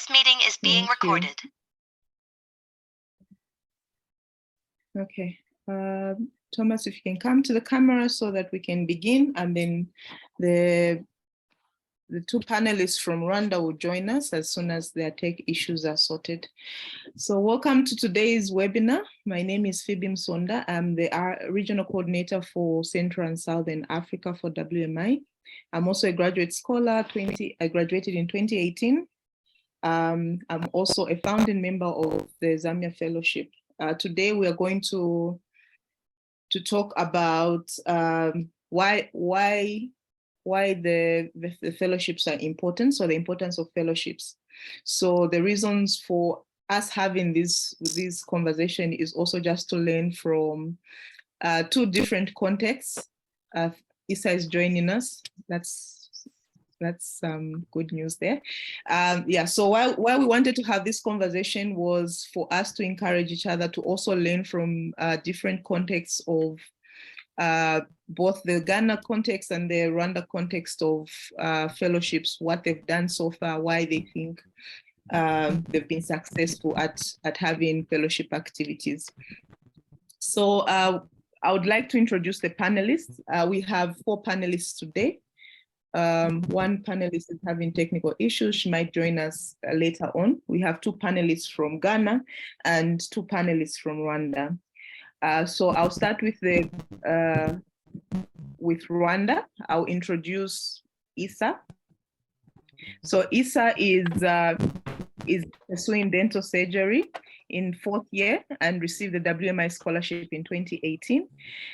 This meeting is being recorded. Okay. Thomas, if you can come to the camera so that we can begin, and then the two panelists from Rwanda will join us as soon as their tech issues are sorted. So welcome to today's webinar. My name is Phoebe Msonda. I'm the Regional Coordinator for Central and Southern Africa for WMI. I'm also a graduate scholar. I graduated in 2018. I'm also a founding member of the WMI Fellowship. Today we are going to talk about why the fellowships are important, so the importance of fellowships. So the reasons for us having this conversation is also just to learn from two different contexts. Isa is joining us. That's good news there. Yeah, so why we wanted to have this conversation was for us to encourage each other to also learn from different contexts of both the Ghana context and the Rwanda context of fellowships, what they've done so far, why they think they've been successful at having fellowship activities. So I would like to introduce the panelists. We have 4 panelists today. One panelist is having technical issues. She might join us later on. We have 2 panelists from Ghana and 2 panelists from Rwanda. So I'll start with Rwanda. I'll introduce Isa. So Isa is pursuing dental surgery in 4th year and received the WMI scholarship in 2018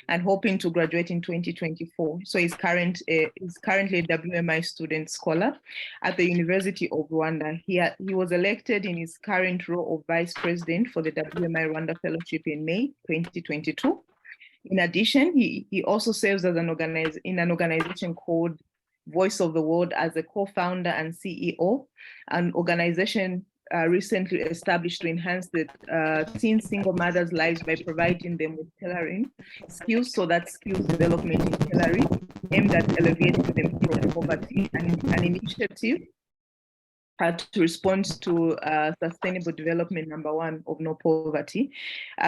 and hoping to graduate in 2024. So he's currently a WMI student scholar at the University of Rwanda. He was elected in his current role of vice president for the WMI Rwanda Fellowship in May 2022. In addition, he also serves as in an organization called Voice of the World as a co-founder and CEO, an organization recently established to enhance the teen single mothers' lives by providing them with tailoring skills, so that skills development in tailoring aimed at elevating them from poverty, and an initiative to respond to sustainable development #1 of no poverty.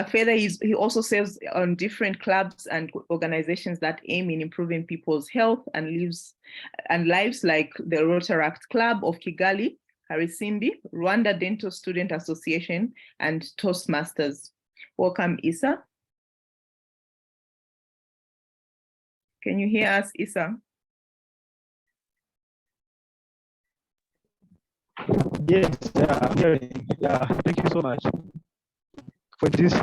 Further, he also serves on different clubs and organizations that aim in improving people's health and lives, like the Rotaract Club of Kigali, Harisimbi, Rwanda Dental Student Association, and Toastmasters. Welcome, Isa. Can you hear us, Isa? Yes, I'm hearing. Yeah, thank you so much for this.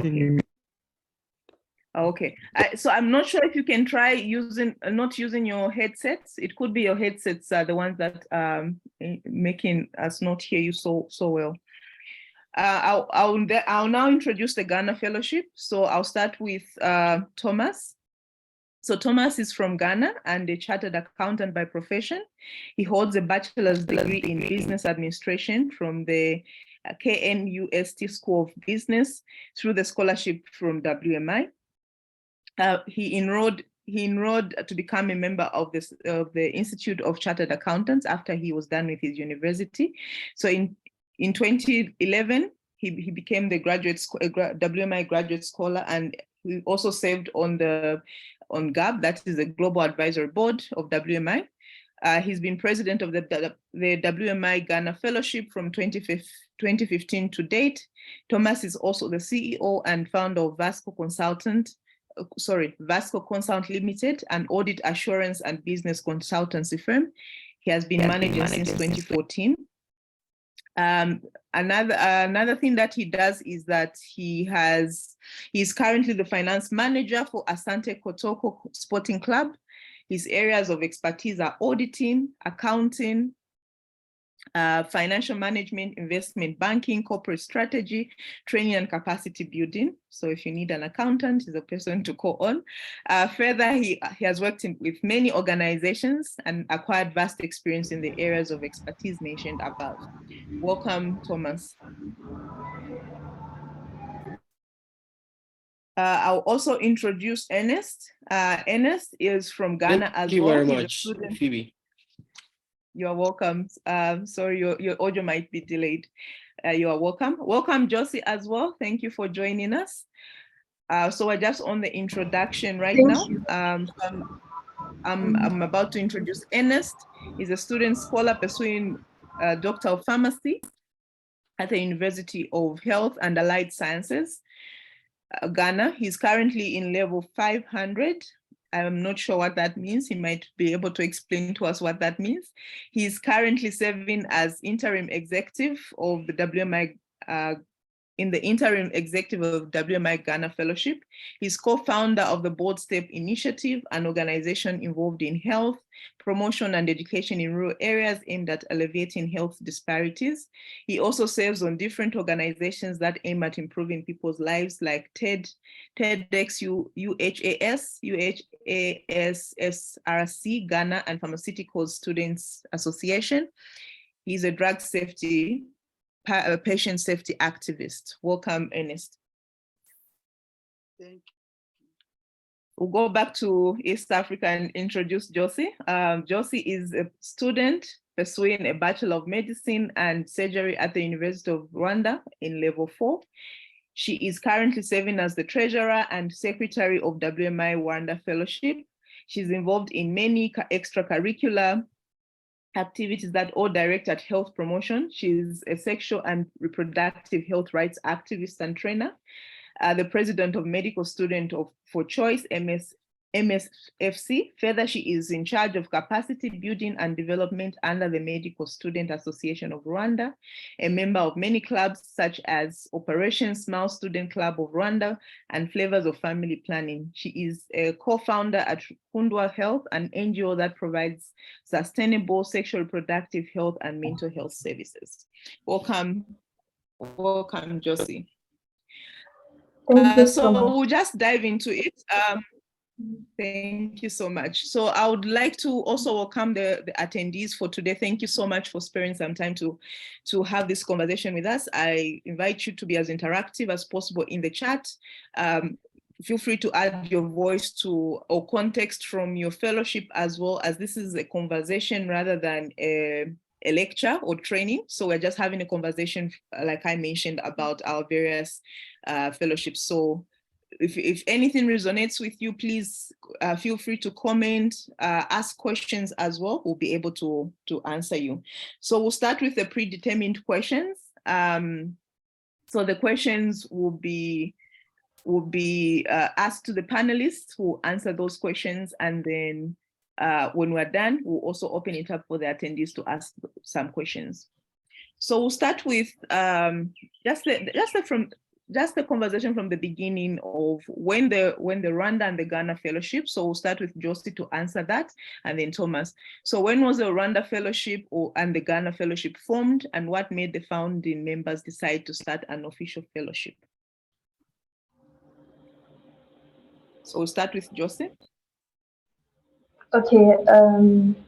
Okay, so I'm not sure if you can try not using your headsets. It could be your headsets are the ones that making us not hear you so well. I'll now introduce the Ghana Fellowship. So I'll start with Thomas. So Thomas is from Ghana and a chartered accountant by profession. He holds a bachelor's degree in business administration from the KNUST School of Business through the scholarship from WMI. He enrolled to become a member of the Institute of Chartered Accountants after he was done with his university. So in 2011, he became the WMI graduate scholar, and he also served on GAB, that is the Global Advisory Board of WMI. He's been president of the WMI Ghana Fellowship from 2015 to date. Thomas is also the CEO and founder of Vasco Consult Limited, an audit assurance and business consultancy firm. He has been manager since 2014. Another thing that he does is that he's currently the finance manager for Asante Kotoko Sporting Club. His areas of expertise are auditing, accounting, financial management, investment banking, corporate strategy, training and capacity building. So if you need an accountant, he's a person to call on. Further, he has worked with many organizations and acquired vast experience in the areas of expertise mentioned above. Welcome, Thomas. I'll also introduce Ernest. Ernest is from Ghana as well. Thank you very much, Phoebe. You're welcome. Sorry, your audio might be delayed. You are welcome. Welcome, Josie, as well. Thank you for joining us. So we're just on the introduction right now. I'm about to introduce Ernest. He's a student scholar pursuing Doctor of Pharmacy at the University of Health and Allied Sciences, Ghana. He's currently in level 500. I'm not sure what that means. He might be able to explain to us what that means. He's currently serving as interim executive of the WMI in the interim executive of WMI Ghana Fellowship. He's co-founder of the Bold Step Initiative, an organization involved in health, promotion, and education in rural areas aimed at alleviating health disparities. He also serves on different organizations that aim at improving people's lives, like TEDx UHAS, SRC Ghana, and Pharmaceutical Students Association. He's a drug safety patient safety activist. Welcome, Ernest. Thank you. We'll go back to East Africa and introduce Josie. Josie is a student pursuing a Bachelor of Medicine and Surgery at the University of Rwanda in level 4. She is currently serving as the treasurer and secretary of WMI Rwanda Fellowship. She's involved in many extracurricular activities that all direct at health promotion. She's a sexual and reproductive health rights activist and trainer, the president of Medical Student for Choice, MSFC. Further, she is in charge of capacity building and development under the Medical Student Association of Rwanda, a member of many clubs such as Operation Smile Student Club of Rwanda and Flavors of Family Planning. She is a co-founder at Kundwa Health, an NGO that provides sustainable sexual reproductive health and mental health services. Welcome, Josie. Thank you so much. We'll just dive into it. Thank you so much. So I would like to also welcome the attendees for today. Thank you so much for sparing some time to have this conversation with us. I invite you to be as interactive as possible in the chat. Feel free to add your voice to or context from your fellowship, as well, as this is a conversation rather than a lecture or training. So we're just having a conversation, like I mentioned, about our various fellowships. So if anything resonates with you, please feel free to comment, ask questions as well. We'll be able to answer you. So we'll start with the predetermined questions. So the questions will be asked to the panelists who answer those questions, and then when we're done, we'll also open it up for the attendees to ask some questions. So we'll start with just the conversation from the beginning of when the Rwanda and the Ghana Fellowship. So we'll start with Josie to answer that, and then Thomas. So when was the Rwanda Fellowship and the Ghana Fellowship formed, and what made the founding members decide to start an official fellowship? So we'll start with Josie. Okay,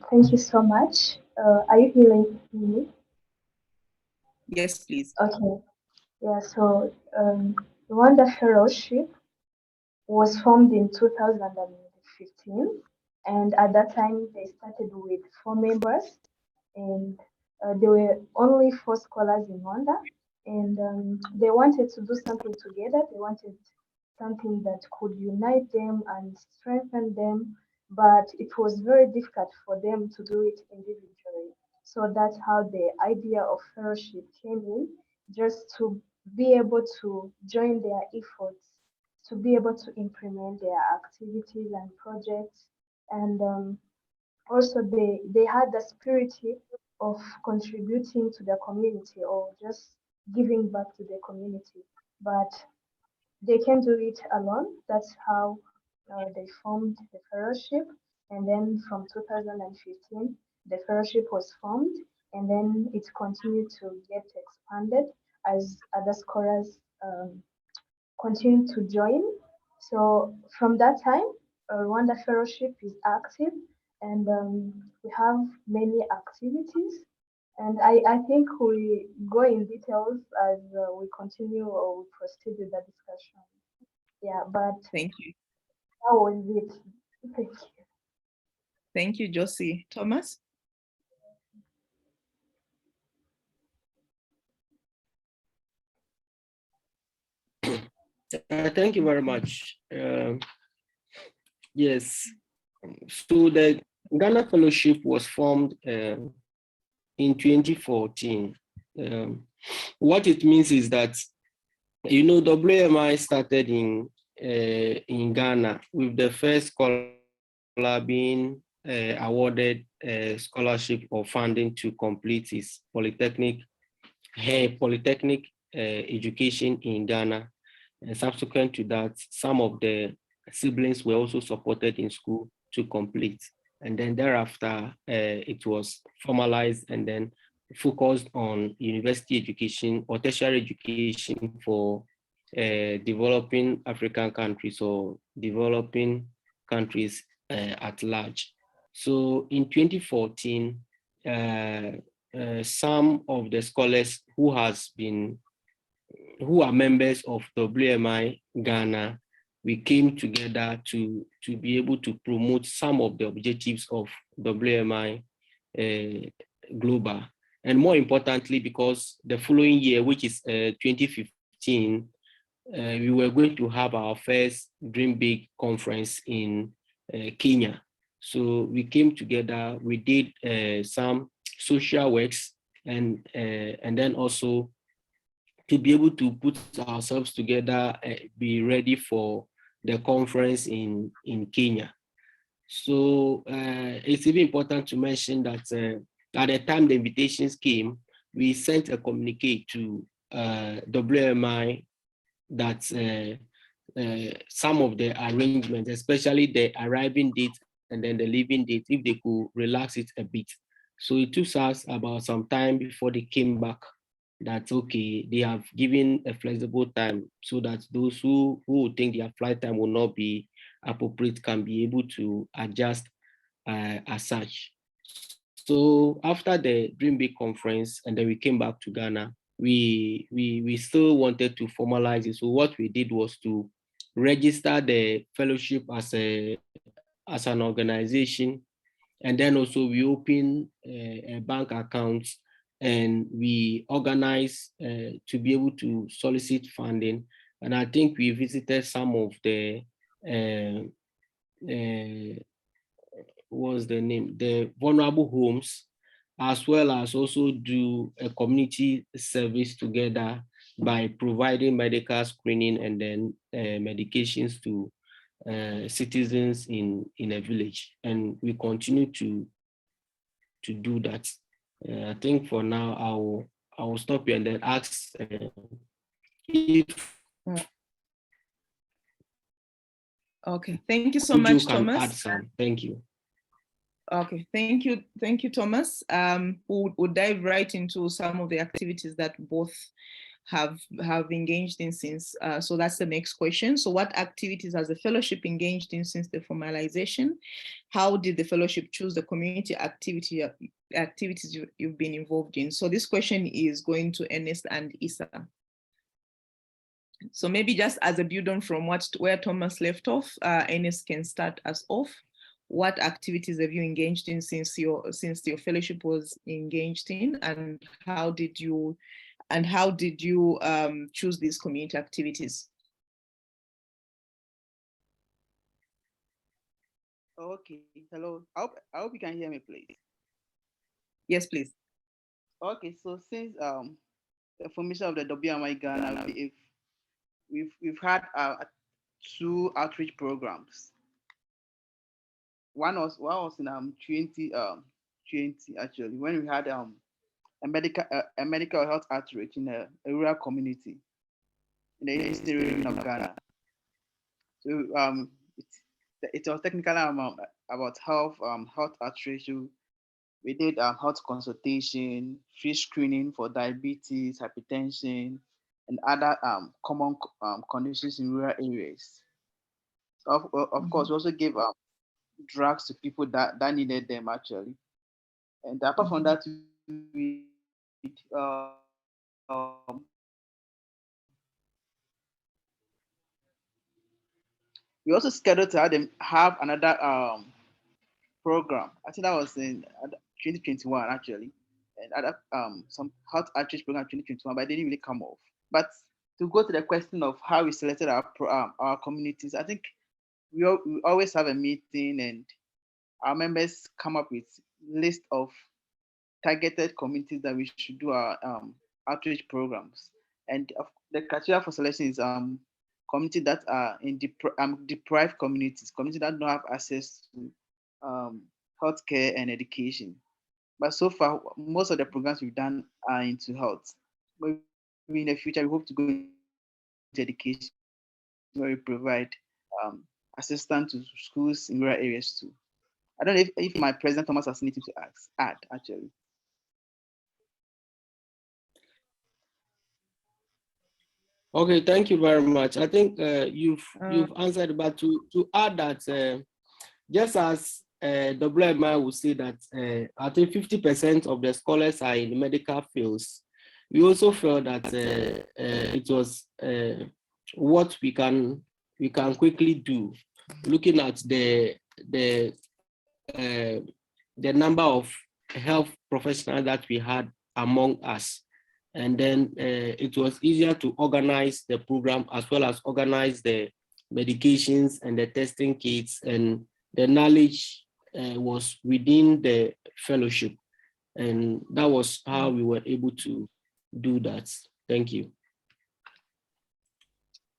thank you so much. Are you hearing me? Yes, please. Okay, yeah, so Rwanda Fellowship was formed in 2015, and at that time they started with 4 members, and there were only 4 scholars in Rwanda, and they wanted to do something together. They wanted something that could unite them and strengthen them, but it was very difficult for them to do it individually. So that's how the idea of fellowship came in, just to be able to join their efforts, to be able to implement their activities and projects, and also they had the spirit of contributing to the community or just giving back to the community, but they can do it alone. That's how they formed the fellowship, and then from 2015 the fellowship was formed, and then it continued to get expanded as other scholars continue to join. So from that time, Rwanda Fellowship is active, and we have many activities. And I think we go in details as we continue or we proceed with the discussion. Yeah, but Thank you. that was it. Thank you. Thank you, Josie. Thomas? Thank you very much. Yes, so the Ghana Fellowship was formed in 2014. Um, what it means is that, WMI started in Ghana with the first scholar being awarded a scholarship or funding to complete his polytechnic education in Ghana. And subsequent to that, some of the siblings were also supported in school to complete. And then thereafter, it was formalized and then focused on university education or tertiary education for developing African countries or developing countries at large. So in 2014, some of the scholars who are members of WMI Ghana, we came together to be able to promote some of the objectives of WMI Global. And more importantly, because the following year, which is 2015, we were going to have our first Dream Big conference in Kenya. So we came together, we did some social works and then also to be able to put ourselves together, be ready for the conference in Kenya. So it's even important to mention that at the time the invitations came, we sent a communique to WMI that some of the arrangements, especially the arriving date and then the leaving date, if they could relax it a bit. So it took us about some time before they came back that, okay, they have given a flexible time so that those who think their flight time will not be appropriate can be able to adjust as such. So after the Dream Big conference, and then we came back to Ghana, we still wanted to formalize it. So what we did was to register the fellowship as an organization, and then also we opened a bank account and we organized to be able to solicit funding. And I think we visited some of the uh, uh, what's the name, the vulnerable homes, as well as also do a community service together by providing medical screening and then medications to citizens in a village. And we continue to do that. I think for now I will stop here and then ask if Okay, thank you so you much, can Thomas. add some. Thank you. Okay, thank you, Thomas. We'll dive right into some of the activities that both have engaged in since. So that's the next question. So what activities has the fellowship engaged in since the formalization? How did the fellowship choose the community activities you've been involved in? So this question is going to Ernest and Issa. So maybe just as a build on from where Thomas left off, Ernest can start us off. What activities have you engaged in since your fellowship was engaged in, and how did you choose these community activities? Okay, hello. I hope you can hear me, please. Yes, please. Okay, so since the formation of the WMI Ghana, we've had two outreach programs. One was in 2020 actually, when we had a medical health outreach in a rural community in the eastern region of Ghana. So it was technically about health outreach. So we did health consultation, free screening for diabetes, hypertension, and other common conditions in rural areas. So of course, we also gave drugs to people that needed them actually. And apart from that, we also scheduled to have another program. I think that was in 2021 actually, and other some health outreach program 2021, but it didn't really come off. But to go to the question of how we selected our communities, I think we always have a meeting and our members come up with list of targeted communities that we should do our outreach programs. And the criteria for selection is communities that are in deprived communities that don't have access to healthcare and education. But so far, most of the programs we've done are into health. Maybe in the future, we hope to go into education where we provide assistance to schools in rural areas too. I don't know if my President Thomas has anything to add, actually. Okay, thank you very much. I think you've answered, but to add that, just as WMI would say that I think 50% of the scholars are in the medical fields, we also felt that it was what we can quickly do, looking at the number of health professionals that we had among us. And then it was easier to organize the program as well as organize the medications and the testing kits, and the knowledge was within the fellowship. And that was how we were able to do that. Thank you.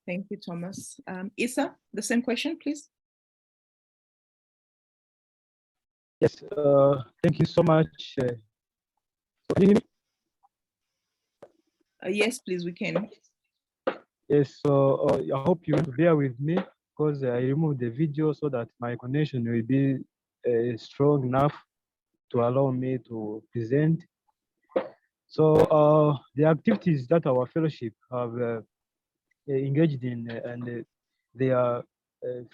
Thank you, Thomas. Issa, the same question, please. Yes, thank you so much. Can you hear me? Yes, please, we can. Yes, so I hope you will bear with me because I removed the video so that my connection will be strong enough to allow me to present. So the activities that our fellowship have engaged in, and they are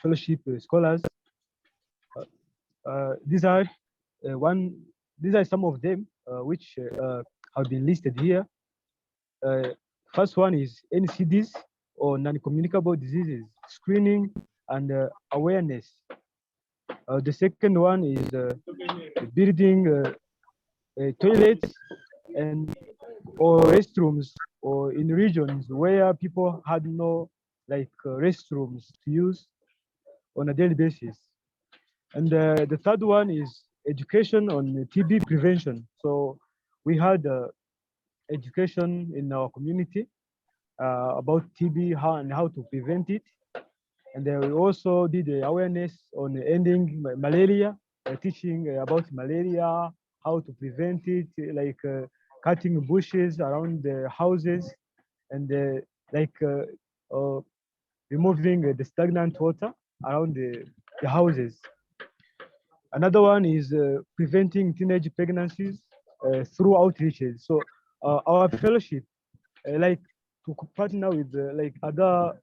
fellowship scholars. These are some of them which have been listed here. First one is NCDs, or non-communicable diseases screening and awareness. The second one is building toilets and or restrooms, or in regions where people had no restrooms to use on a daily basis. And the third one is education on TB prevention. So we had education in our community about TB, how to prevent it. And then we also did awareness on ending malaria, teaching about malaria, how to prevent it, like cutting bushes around the houses, and removing the stagnant water around the houses. Another one is preventing teenage pregnancies through outreaches. So our fellowship, like to partner with other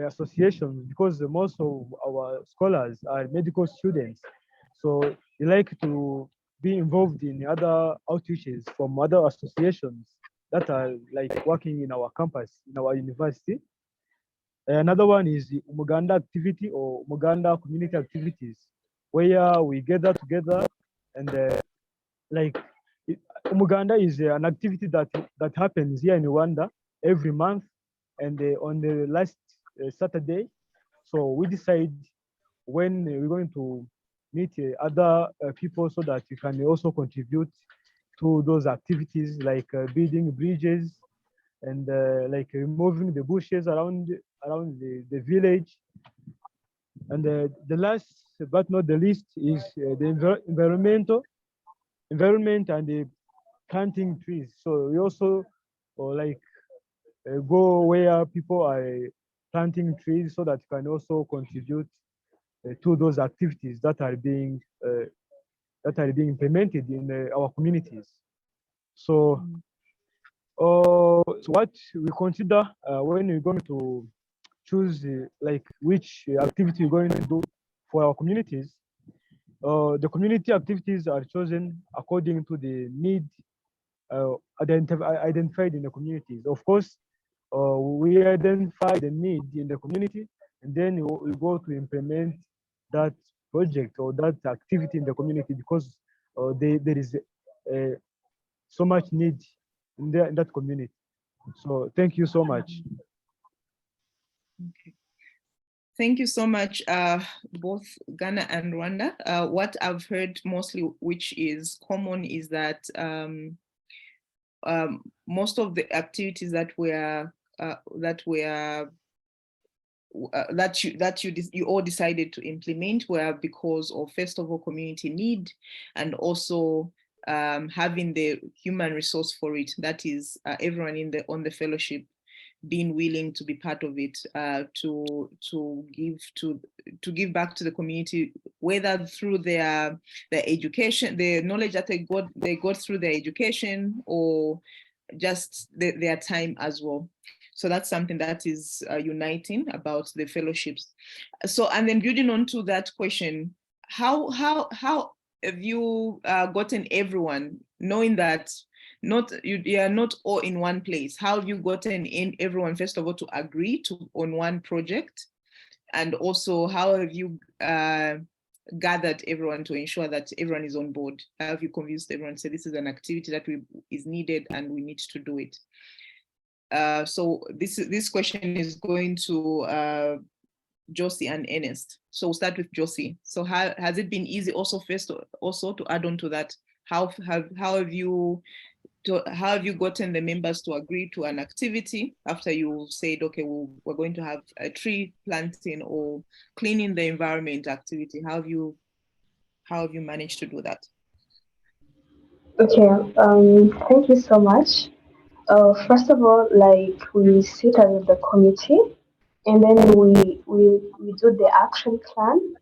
associations, because most of our scholars are medical students. So we like to be involved in other outreaches from other associations that are like working in our campus, in our university. Another one is the Umuganda activity, or Umuganda community activities, where we gather together and Umuganda is an activity that happens here in Rwanda every month, and on the last Saturday. So we decide when we're going to meet other people so that we can also contribute to those activities, like building bridges and like removing the bushes around the village. And the last but not the least is the environment and the planting trees. So we also go where people are planting trees so that you can also contribute to those activities that are being implemented in our communities. So, so what we consider when we're going to choose which activity we're going to do for our communities, the community activities are chosen according to the need identified in the communities. Of course, we identify the need in the community, and then we go to implement that project or that activity in the community, because there is so much need in that community. So thank you so much. Okay. Thank you so much, both Ghana and Rwanda. What I've heard mostly, which is common, is that most of the activities that you all decided to implement were because of, first of all, community need, and also having the human resource for it. That is everyone on the fellowship being willing to be part of it, to give back to the community, whether through their education, the knowledge that they got through their education, or just their time as well. So that's something that is uniting about the fellowships. So, and then building on to that question, how have you gotten everyone, knowing that you are not all in one place? How have you gotten in everyone, first of all, to agree on one project? And also, how have you gathered everyone to ensure that everyone is on board? How have you convinced everyone to say this is an activity that is needed and we need to do it? So this question is going to Josie and Ernest. So we'll start with Josie. So has it been easy also to add on to that? How have you gotten the members to agree to an activity after you said, okay, we're going to have a tree planting or cleaning the environment activity? How have you managed to do that? Okay, thank you so much. First of all, like we sit as the committee, and then we do the action plan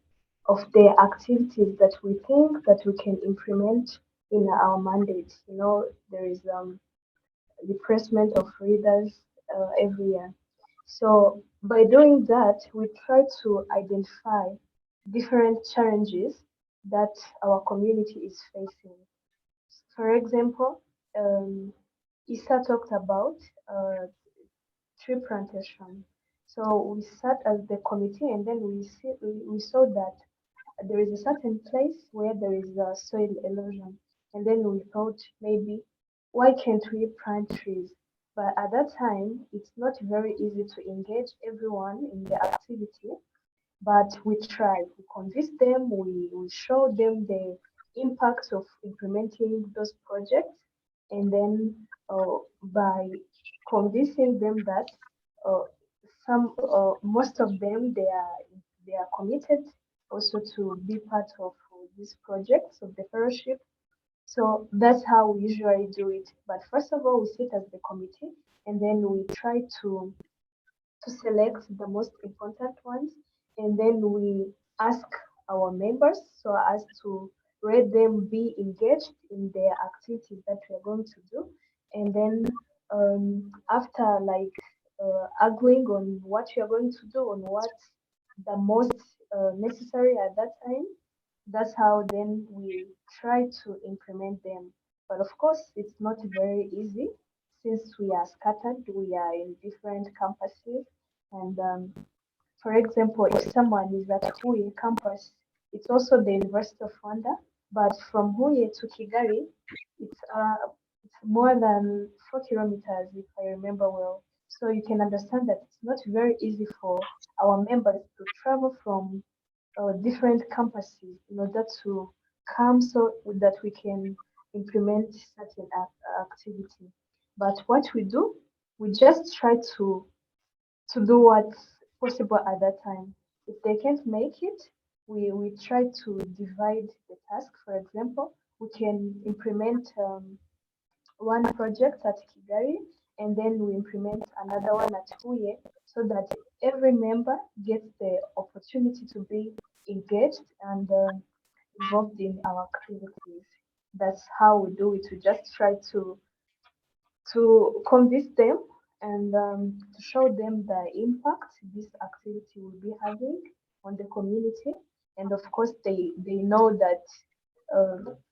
of the activities that we think that we can implement in our mandate. You know, there is replacement of readers every year. So by doing that, we try to identify different challenges that our community is facing. For example, Issa talked about uh, tree plantation. So we sat as the committee, and then we saw that there is a certain place where there is a soil erosion, and then we thought maybe why can't we plant trees? But at that time, it's not very easy to engage everyone in the activity, but we try, we convince them, we show them the impact of implementing those projects, and then by convincing them that uh, most of them they are committed also to be part of these projects of the fellowship. So that's how we usually do it. But first of all, we sit as the committee, and then we try to select the most important ones, and then we ask our members so as to let them be engaged in their activities that we are going to do. And then after like arguing on what we are going to do, on what's the most necessary at that time, that's how then we try to implement them. But of course, it's not very easy since we are scattered, we are in different campuses. And for example, if someone is at Huye campus, it's also the University of Rwanda, but from Huye to Kigali, it's more than 4 kilometers, if I remember well. So you can understand that it's not very easy for our members to travel from different campuses in order to come so that we can implement certain activity. But what we do, we just try to do what's possible at that time. If they can't make it, we try to divide the task. For example, we can implement one project at Kigali, and then we implement another one at Huye, so that every member gets the opportunity to be engaged and involved in our activities. That's how we do it. We just try to convince them and to show them the impact this activity will be having on the community. And of course, they know that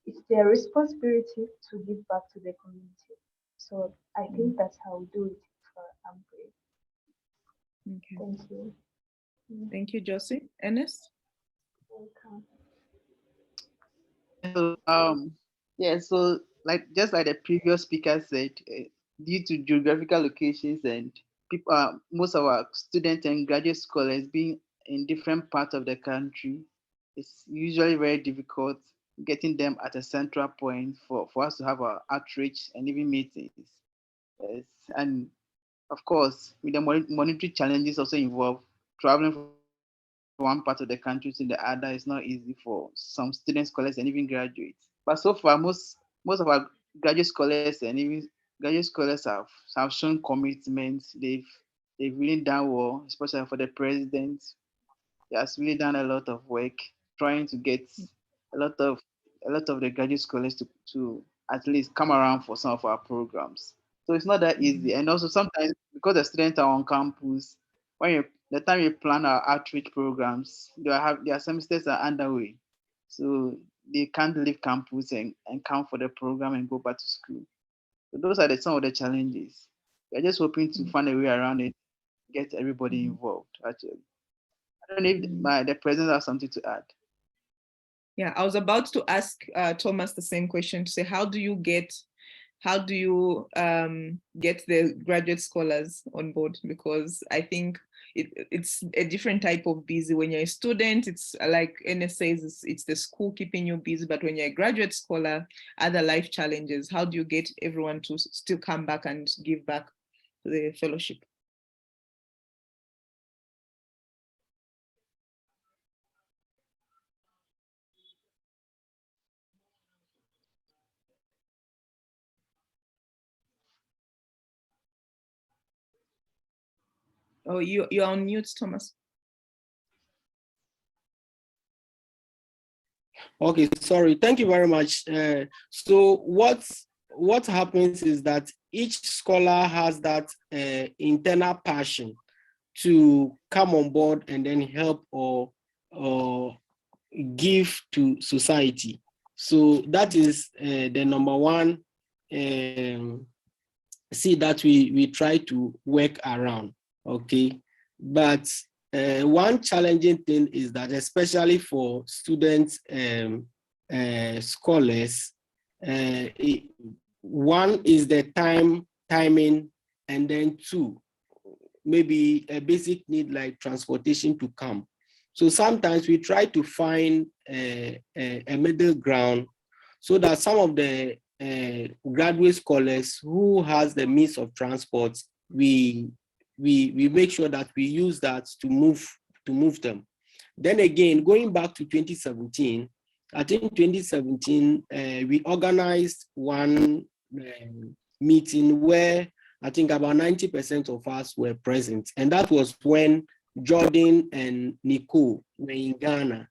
it's their responsibility to give back to the community. So I think that's how we do it for Ambre. Okay. Thank you. Thank you, Josie. Ernest? Welcome. So, yeah, so like just like the previous speaker said, due to geographical locations and people, most of our students and graduate scholars being in different parts of the country, it's usually very difficult getting them at a central point for us to have our outreach and even meetings. Yes. And of course, with the monetary challenges also involved, traveling from one part of the country to the other is not easy for some students, scholars, and even graduates. But so far, most of our graduate scholars and even graduate scholars have shown commitment. They've really done well, especially for the president. He has really done a lot of work trying to get a lot of a lot of the graduate scholars to at least come around for some of our programs. So it's not that easy. And also sometimes because the students are on campus, when you the time you plan our outreach programs, their semesters are underway. So they can't leave campus and come for the program and go back to school. So those are some of the challenges. We're just hoping to find a way around it, get everybody involved actually. I don't know if the president has something to add. Yeah, I was about to ask Thomas the same question to say, how do you get the graduate scholars on board? Because I think it's a different type of busy. When you're a student, it's like Enes says, it's the school keeping you busy. But when you're a graduate scholar, other life challenges. How do you get everyone to still come back and give back to the fellowship? Oh, you're on mute, Thomas. Okay, sorry. Thank you very much. So what happens is that each scholar has that internal passion to come on board and then help or give to society. So that is the number one see that we try to work around. Okay, but one challenging thing is that, especially for students, scholars, one is the timing, and then two, maybe a basic need like transportation to come. So sometimes we try to find a middle ground so that some of the graduate scholars who has the means of transport, we make sure that we use that to move them. Then again, going back to 2017, I think 2017 we organized one meeting where I think about 90% of us were present, and that was when Jordan and Nicole were in Ghana,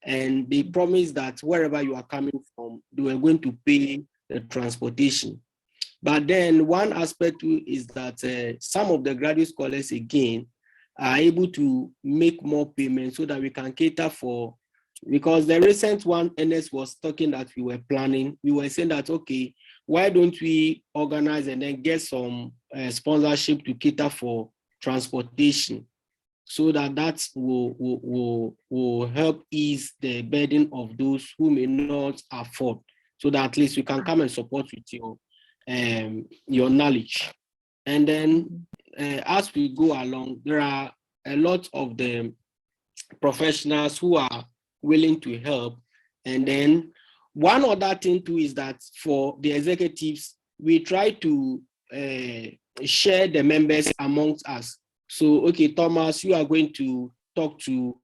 and they promised that wherever you are coming from, they were going to pay the transportation. But then one aspect too is that some of the graduate scholars again are able to make more payments so that we can cater for, because the recent one Ernest was talking that we were planning, we were saying that, okay, why don't we organize and then get some sponsorship to cater for transportation, so that will help ease the burden of those who may not afford, so that at least you can come and support with your knowledge. And then as we go along, there are a lot of the professionals who are willing to help. And then one other thing too is that for the executives, we try to share the members amongst us. So, okay, Thomas, you are going to talk to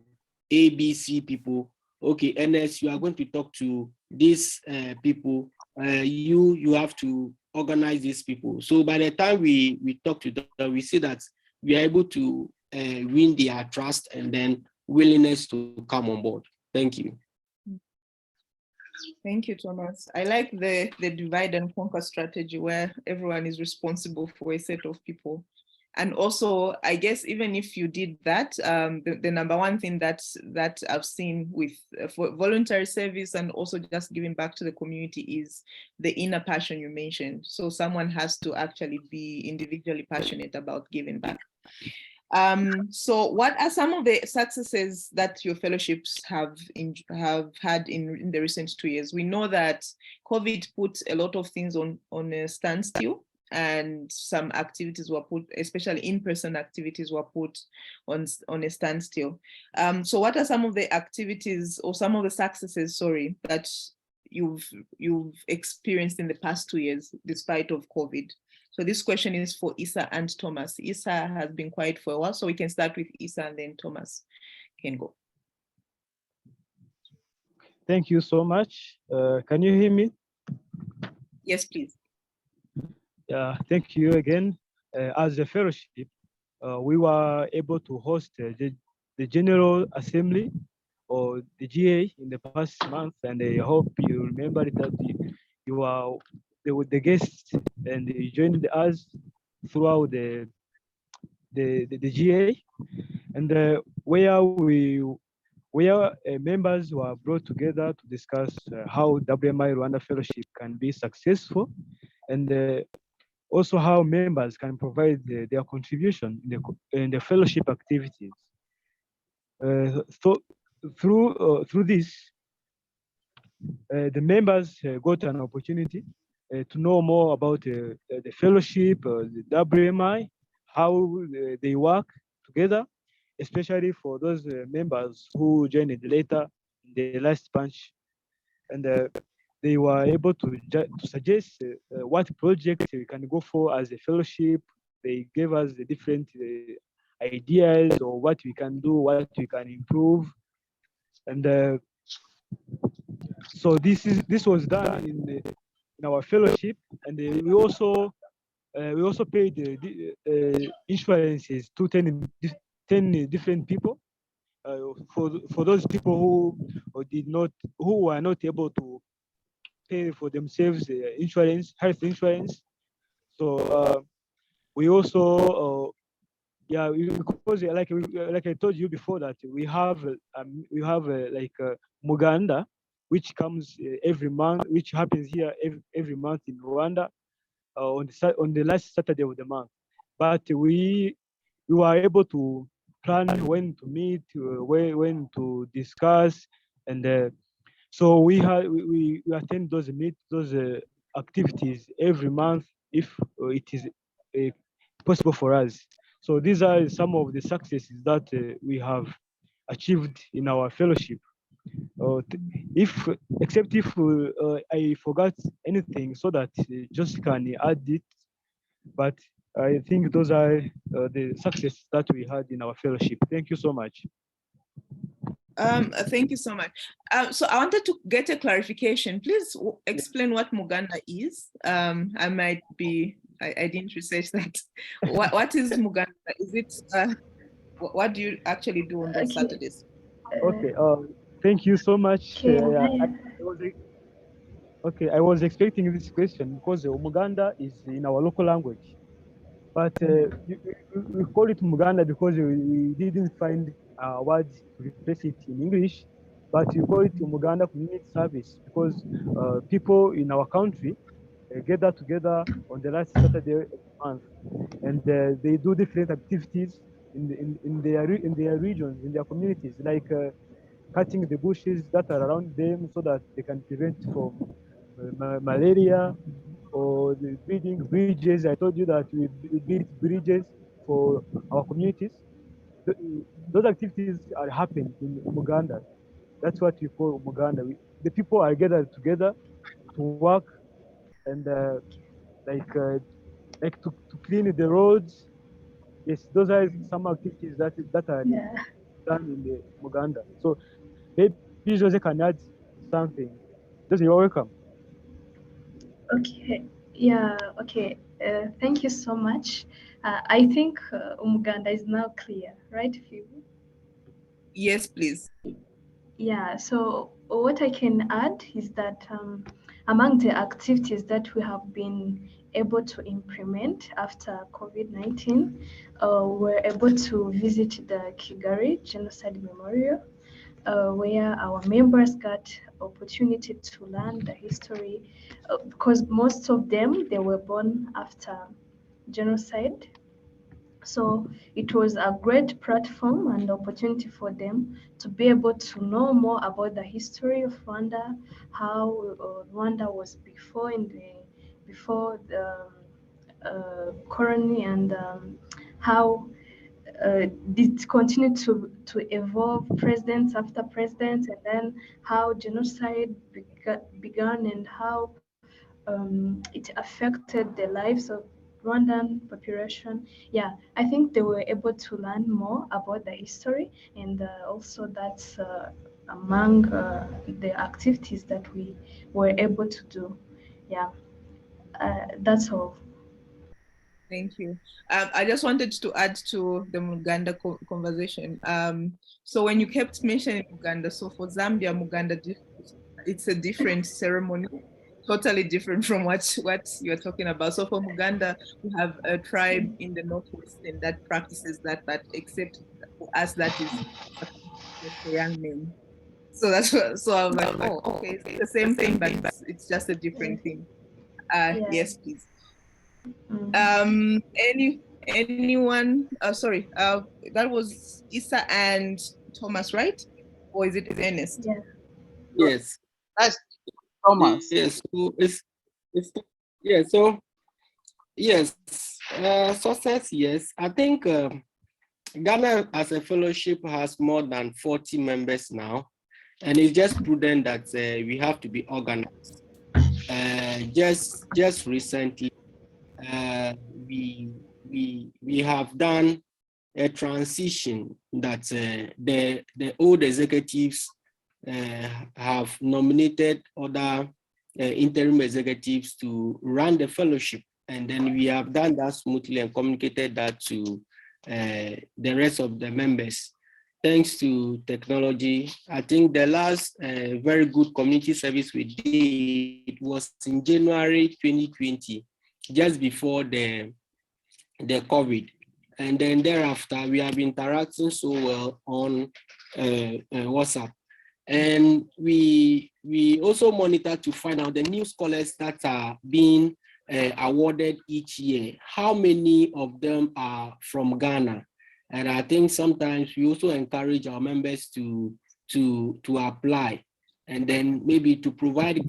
ABC people. Okay, Ernest, you are going to talk to these people. You have to organize these people. So by the time we talk to them, we see that we are able to win their trust and then willingness to come on board. Thank you. Thank you, Thomas. I like the divide and conquer strategy where everyone is responsible for a set of people. And also, I guess even if you did that, the number one thing that I've seen with for voluntary service and also just giving back to the community is the inner passion you mentioned. So someone has to actually be individually passionate about giving back. So what are some of the successes that your fellowships have had in the recent 2 years? We know that COVID put a lot of things on a standstill. and some activities were put, especially in-person activities were put on a standstill. So what are some of the activities or some of the successes, sorry, that you've experienced in the past 2 years despite of COVID? So this question is for Issa and Thomas. Issa has been quiet for a while, so we can start with Issa and then Thomas can go. Thank you so much. Can you hear me? Yes, please. Yeah, thank you again. As a fellowship, we were able to host the General Assembly or the GA in the past month, and I hope you remember that you are the guests and you joined us throughout the GA, and where members were brought together to discuss how WMI Rwanda Fellowship can be successful, and also how members can provide their contribution in the fellowship activities. So through this, the members got an opportunity to know more about the fellowship, the WMI, how they work together, especially for those members who joined later in the last bunch. And they were able to suggest what project we can go for as a fellowship. They gave us the different ideas or what we can do, what we can improve. And so this was done in our fellowship, and we also paid insurances to 10 different people for those people who were not able to pay for themselves insurance, health insurance. So we also because like I told you before that we have Muganda, which comes every month, which happens here every month in Rwanda on the last Saturday of the month. But we were able to plan when to meet, when to discuss, and so we attend those activities every month if it is possible for us. So these are some of the successes that we have achieved in our fellowship. If except if I forgot anything, so that just can add it. But I think those are the successes that we had in our fellowship. Thank you so much. Thank you so much. So I wanted to get a clarification. Please explain what Muganda is. I didn't research that. What is Muganda? Is it, what do you actually do on those Saturdays? Okay, thank you so much. I was expecting this question because Muganda is in our local language. But we call it Muganda because we didn't find a word to replace it in English, but we call it Muganda Community Service because people in our country gather together on the last Saturday of the month, and they do different activities in their regions, in their communities, like cutting the bushes that are around them so that they can prevent from malaria, or the building bridges. I told you that we build bridges for our communities. Those activities are happening in Muganda. That's what we call Muganda. The people are gathered together to work and to clean the roads. Yes, those are some activities that are done in the Muganda. So maybe Jose can add something. Jose, you're welcome. Okay. Yeah. Okay. Thank you so much. I think Umuganda is now clear, right, Phoebe? Yes, please. Yeah. So what I can add is that among the activities that we have been able to implement after COVID-19, we're able to visit the Kigali Genocide Memorial, where our members got opportunity to learn the history, because most of them they were born after genocide. So it was a great platform and opportunity for them to be able to know more about the history of Rwanda, how Rwanda was before colony and how it continued to evolve presidents after presidents, and then how genocide began and how it affected the lives of Rwandan population. Yeah, I think they were able to learn more about the history, and also that's among the activities that we were able to do. Yeah, that's all. Thank you. I just wanted to add to the Muganda conversation. So when you kept mentioning Muganda, so for Zambia, Muganda, it's a different ceremony, totally different from what you're talking about. So for Muganda, we have a tribe in the northwest and that practices that, except for us, that is just a young men. So that's what, so I was like, oh, okay, it's the same thing, but it's just a different thing. Yeah. Yes, please. Mm. Anyone? Sorry. That was Issa and Thomas, right? Or is it Ernest? Yeah. Yes. That's Thomas. Yes. So it's yeah. So yes. Success. Yes. I think Ghana as a fellowship has more than 40 members now, and it's just prudent that we have to be organized. Just recently, uh, we have done a transition that the old executives have nominated other interim executives to run the fellowship, and then we have done that smoothly and communicated that to the rest of the members. Thanks to technology, I think the last very good community service we did was in January 2020, just before the COVID. And then thereafter, we have been interacting so well on WhatsApp. And we also monitor to find out the new scholars that are being awarded each year. How many of them are from Ghana? And I think sometimes we also encourage our members to apply, and then maybe to provide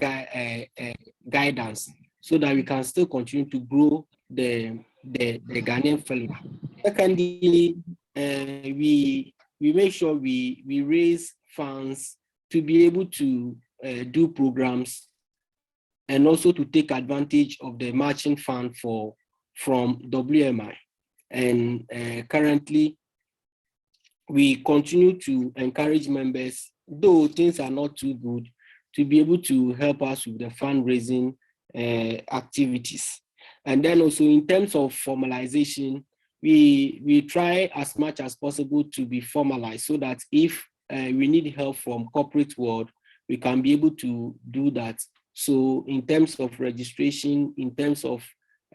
guidance so that we can still continue to grow the Ghanaian fellowship. Secondly, we make sure we raise funds to be able to do programs and also to take advantage of the matching fund from WMI. And currently, we continue to encourage members, though things are not too good, to be able to help us with the fundraising activities. And then also in terms of formalization, we try as much as possible to be formalized so that if we need help from corporate world, we can be able to do that. So in terms of registration, in terms of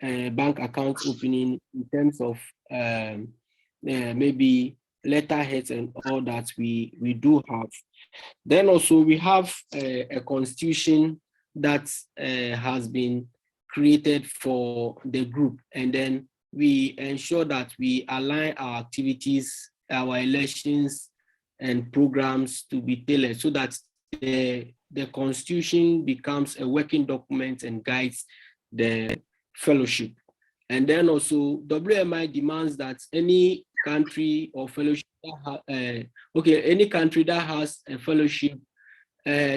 bank account opening, in terms of maybe letterheads and all that we do have. Then also we have a constitution that has been created for the group, and then we ensure that we align our activities, our elections and programs to be tailored so that the constitution becomes a working document and guides the fellowship. And then also WMI demands that any country or fellowship any country that has a fellowship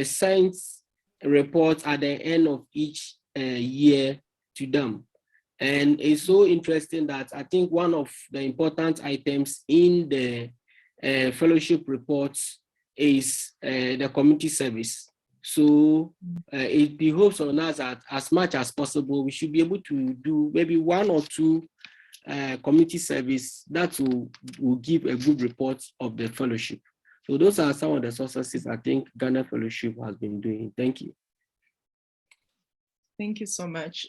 sends reports at the end of each year to them. And it's so interesting that I think one of the important items in the fellowship reports is the community service. So it behoves on us that as much as possible, we should be able to do maybe one or two community service that will give a good report of the fellowship. So those are some of the successes I think Ghana Fellowship has been doing. Thank you. Thank you so much.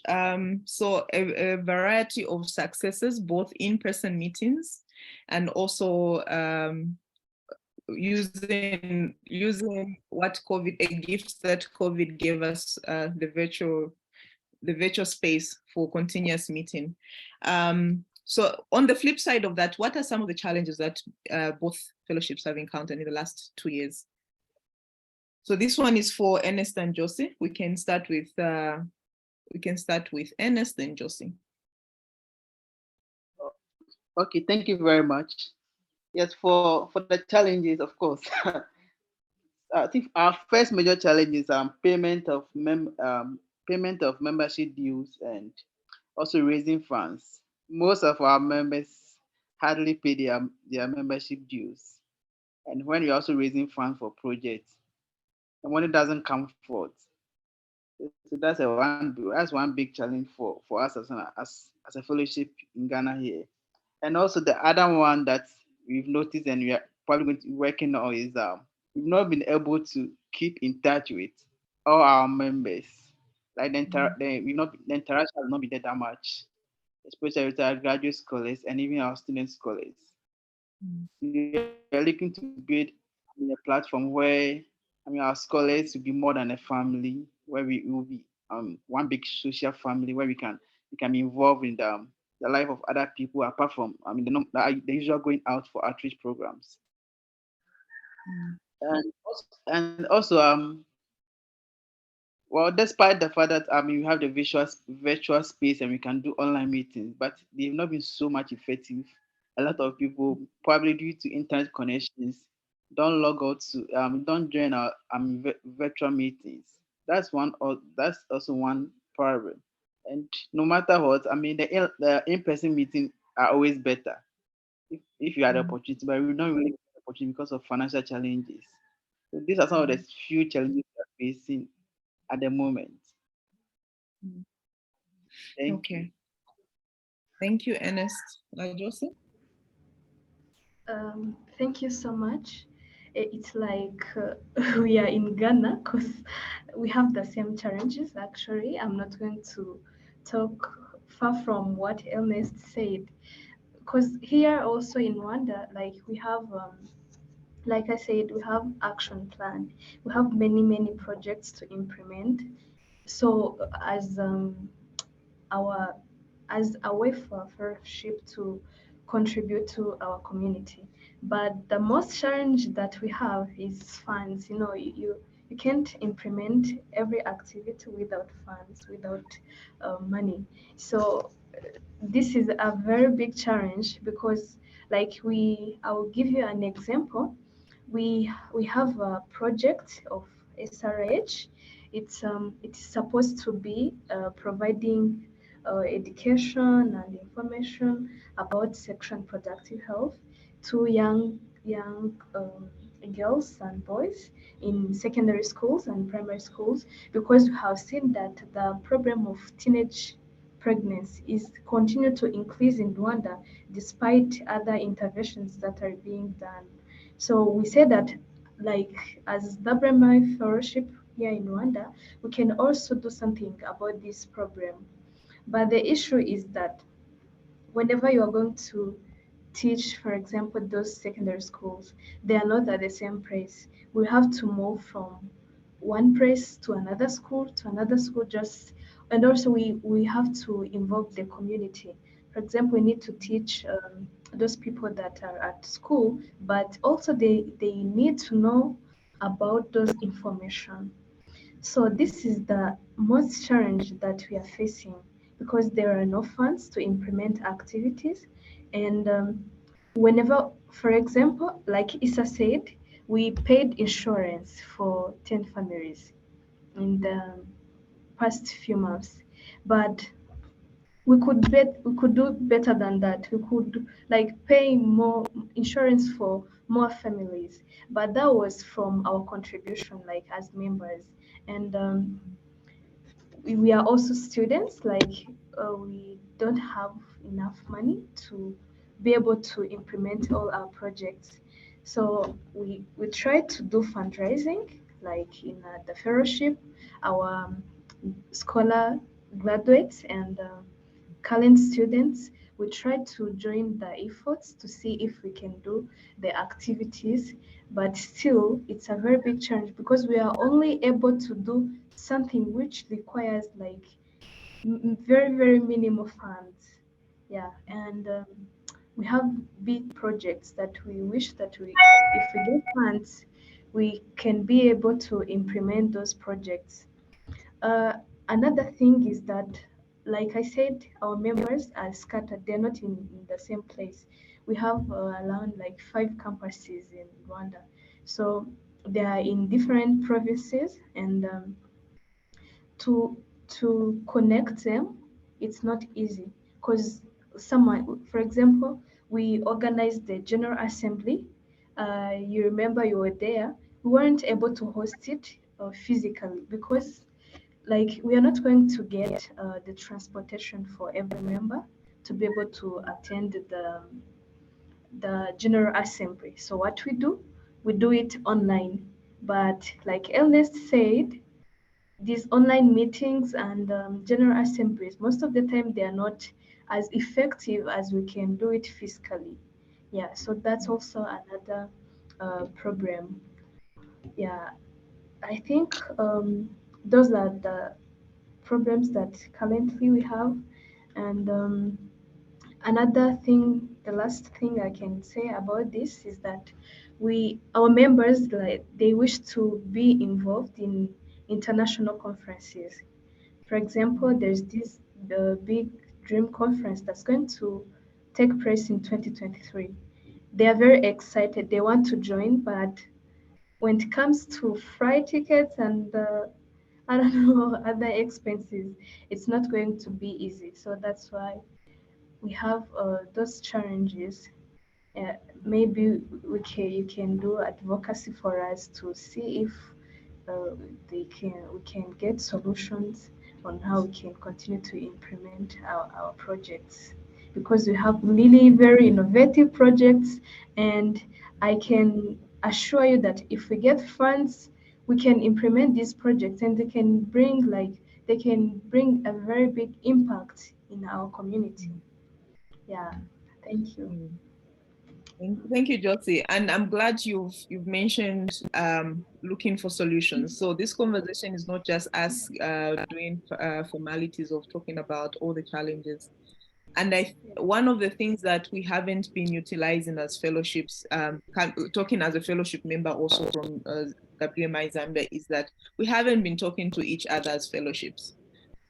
So a variety of successes, both in-person meetings and also using what COVID, a gift that COVID gave us, the virtual space for continuous meeting. So on the flip side of that, what are some of the challenges that both fellowships have encountered in the last 2 years? So this one is for Ernest and Josie. We can start with Ernest and Josie. Okay, thank you very much. Yes, for the challenges, of course. I think our first major challenge is payment of membership dues and also raising funds. Most of our members hardly pay their membership dues, and when you're also raising funds for projects, the money doesn't come forth. So that's one big challenge for us as a fellowship in Ghana here. And also the other one that we've noticed and we are probably going to be working on is we've not been able to keep in touch with all our members. Like the interaction has not been there that much, especially with our graduate scholars and even our student scholars. We are looking to build a platform where our scholars will be more than a family, where we will be one big social family where we can be involved in the life of other people apart from the usual going out for outreach programs. And also well, despite the fact that we have the virtual space and we can do online meetings, but they've not been so much effective. A lot of people, probably due to internet connections, don't join our virtual meetings. That's also one problem. And no matter what, the in-person meetings are always better if you had the opportunity, but we don't really get the opportunity because of financial challenges. So these are some of the few challenges we are facing at the moment. Thank you. Okay. Thank you, Ernest. Josie? Thank you so much. It's like we are in Ghana because we have the same challenges. Actually, I'm not going to talk far from what Ernest said, because here also in Rwanda, like we have, like I said, we have action plan. We have many projects to implement. So our as a way for fellowship to contribute to our community. But the most challenge that we have is funds. You know, you can't implement every activity without funds, without money. So this is a very big challenge because, like, I will give you an example. We have a project of SRH. It is supposed to be providing education and information about sexual and reproductive health to young girls and boys in secondary schools and primary schools, because we have seen that the problem of teenage pregnancy is continue to increase in Rwanda despite other interventions that are being done. So we say that, like, as WMI Fellowship here in Rwanda, we can also do something about this problem. But the issue is that whenever you are going to teach, for example, those secondary schools, they are not at the same place. We have to move from one place to another school, just, and also we have to involve the community. For example, we need to teach those people that are at school, but also they need to know about those information. So this is the most challenge that we are facing because there are no funds to implement activities. And whenever, for example, like Issa said, we paid insurance for 10 families in the past few months, but we could do better than that. We could like pay more insurance for more families, but that was from our contribution, like as members. And we are also students, like we don't have enough money to be able to implement all our projects. So we try to do fundraising, like in the fellowship, our scholar graduates and current students. We try to join the efforts to see if we can do the activities, but still it's a very big challenge because we are only able to do something which requires like very minimal funds. Yeah, and we have big projects that we wish that if we get funds, we can be able to implement those projects. uh, Another thing is that, like I said, our members are scattered. They're not in the same place. We have around like 5 campuses in Rwanda. So they are in different provinces, and to connect them, it's not easy because someone, for example, we organized the General Assembly. You remember you were there. We weren't able to host it physically because like we are not going to get the transportation for every member to be able to attend the General Assembly. So what we do it online. But like Ernest said, these online meetings and general assemblies, most of the time they are not as effective as we can do it physically. Yeah, so that's also another problem. Yeah, I think those are the problems that currently we have. And another thing, the last thing I can say about this is that our members, like, they wish to be involved in international conferences. For example, there's the big dream conference that's going to take place in 2023. They are very excited. They want to join, but when it comes to flight tickets and I don't know, other expenses, it's not going to be easy. So that's why we have those challenges. Maybe you can do advocacy for us to see if we can get solutions on how we can continue to implement our projects, because we have really very innovative projects, and I can assure you that if we get funds, we can implement these projects, and they can bring a very big impact in our community. Yeah, thank you. Thank you, Josie. And I'm glad you've mentioned looking for solutions. So this conversation is not just us doing formalities of talking about all the challenges. And one of the things that we haven't been utilizing as fellowships, talking as a fellowship member also from WMI Zambia, is that we haven't been talking to each other as fellowships.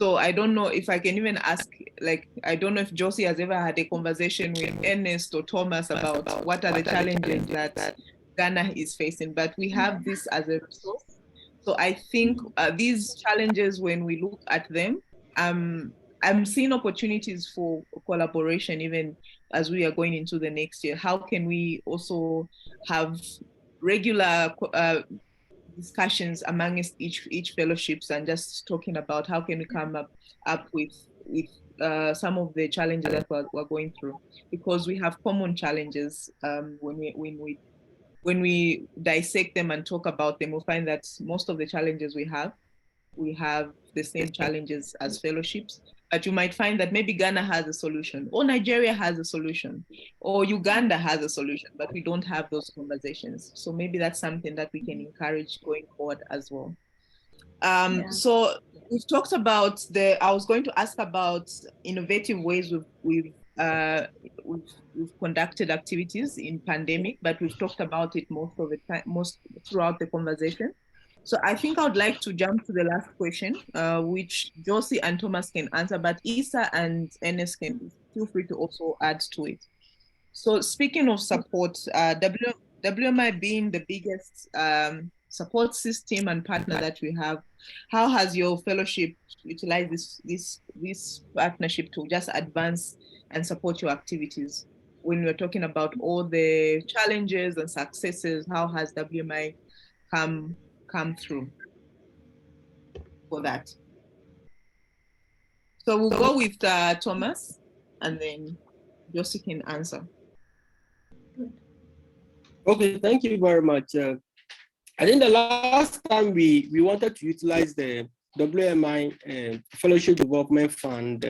So I don't know if I can even ask, like, I don't know if Josie has ever had a conversation with Ernest or Thomas about what are the challenges that Ghana is facing, but we have this as a resource. So I think these challenges, when we look at them, I'm seeing opportunities for collaboration even as we are going into the next year. How can we also have regular discussions amongst each fellowships and just talking about how can we come up with some of the challenges that we're going through, because we have common challenges. When we dissect them and talk about them, we'll find that most of the challenges we have the same challenges as fellowships. But you might find that maybe Ghana has a solution, or Nigeria has a solution, or Uganda has a solution, but we don't have those conversations. So maybe that's something that we can encourage going forward as well. So we've talked about I was going to ask about innovative ways we've conducted activities in pandemic, but we've talked about it most throughout the conversation. So I think I would like to jump to the last question, which Josie and Thomas can answer, but Isa and Ernest can feel free to also add to it. So speaking of support, WMI being the biggest support system and partner that we have, how has your fellowship utilized this partnership to just advance and support your activities? When we're talking about all the challenges and successes, how has WMI come through for that? So we'll go with Thomas, and then Josie can answer. Okay, thank you very much. I think the last time we wanted to utilize the WMI Fellowship Development Fund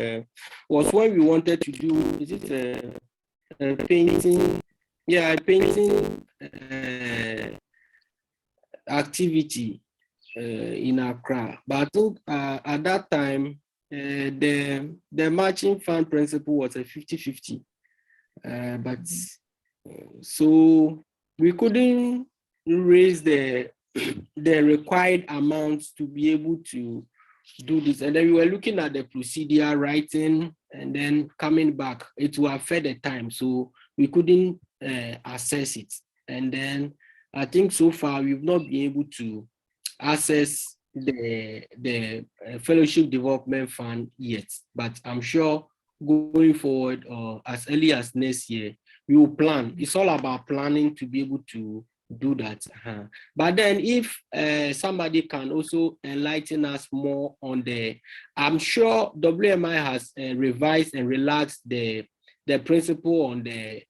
was when we wanted to do, is it a painting? Yeah, a painting activity in Accra. But I think at that time, the matching fund principle was a 50-50. But so we couldn't raise the required amounts to be able to do this. And then we were looking at the procedure, writing, and then coming back. It will affect the time, so we couldn't access it. And then I think so far we've not been able to access the Fellowship Development Fund yet. But I'm sure going forward, or as early as next year, we will plan. It's all about planning to be able to do that. But then if somebody can also enlighten us more on I'm sure WMI has revised and relaxed the principle on the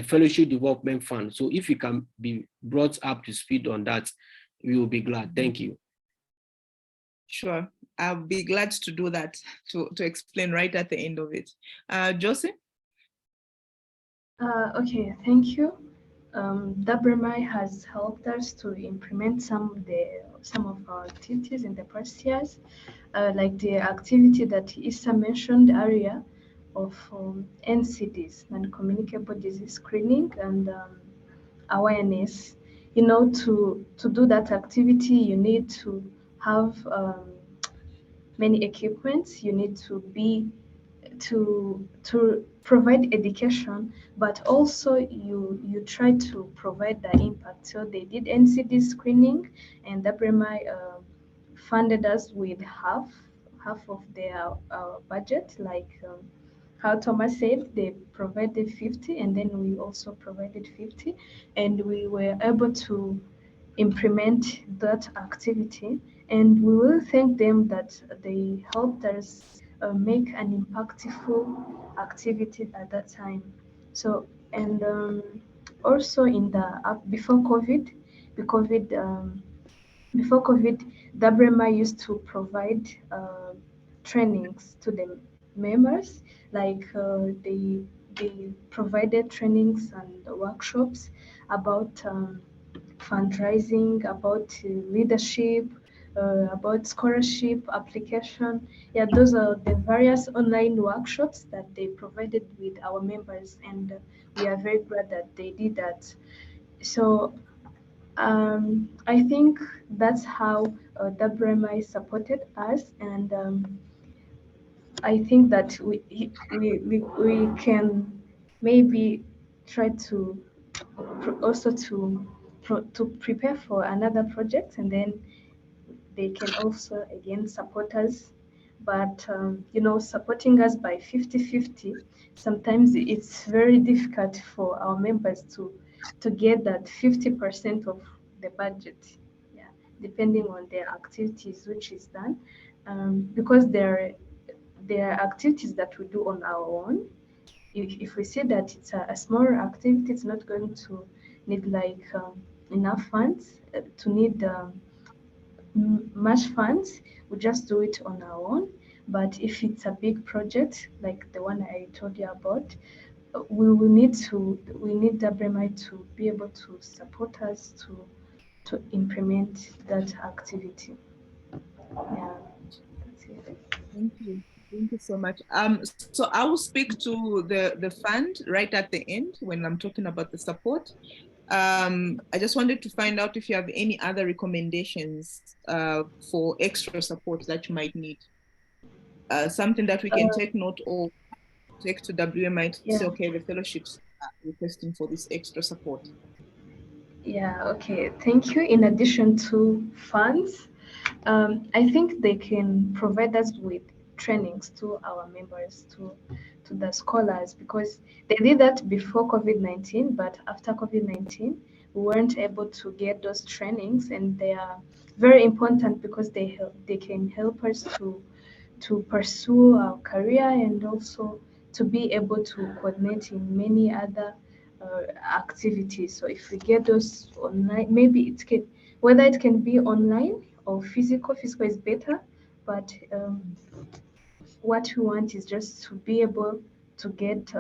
Fellowship Development Fund. So if you can be brought up to speed on that, we will be glad. Thank you. Sure, I'll be glad to do that, to explain right at the end of it. Josie? Okay, thank you. WMI has helped us to implement some of our activities in the past years, like the activity that Issa mentioned earlier of NCDs, non-communicable disease screening and awareness. To do that activity, you need to have many equipments. You need to provide education, but also you try to provide the impact. So they did NCD screening, and WMI funded us with half of their budget. Like how Thomas said, they provided 50, and then we also provided 50, and we were able to implement that activity. And we will thank them that they helped us make an impactful activity at that time. So, and also in the before COVID, before COVID, WMI used to provide trainings to the members, like they provided trainings and workshops about fundraising, about leadership, about scholarship application. Yeah, those are the various online workshops that they provided with our members, and we are very glad that they did that. So I think that's how WMI supported us, and I think that we can maybe try to also to prepare for another project, and then they can also again support us. But supporting us by 50-50, sometimes it's very difficult for our members to get that 50% of the budget, yeah, depending on their activities which is done, because there are activities that we do on our own. If we see that it's a smaller activity, it's not going to need like enough funds to need much funds. We just do it on our own. But if it's a big project like the one I told you about, we need WMI to be able to support us to implement that activity. Yeah, that's it. Thank you. Thank you so much. So I will speak to the fund right at the end when I'm talking about the support. I just wanted to find out if you have any other recommendations for extra support that you might need. Something that we can take note of, take to WMI to say, Yeah. okay, the fellowships are requesting for this extra support. Yeah, okay. Thank you. In addition to funds, I think they can provide us with trainings to our members, to the scholars, because they did that before COVID-19, but after COVID-19, we weren't able to get those trainings, and they are very important because they can help us to pursue our career, and also to be able to coordinate in many other activities. So if we get those online, maybe whether it can be online or physical. Physical is better, but what we want is just to be able to get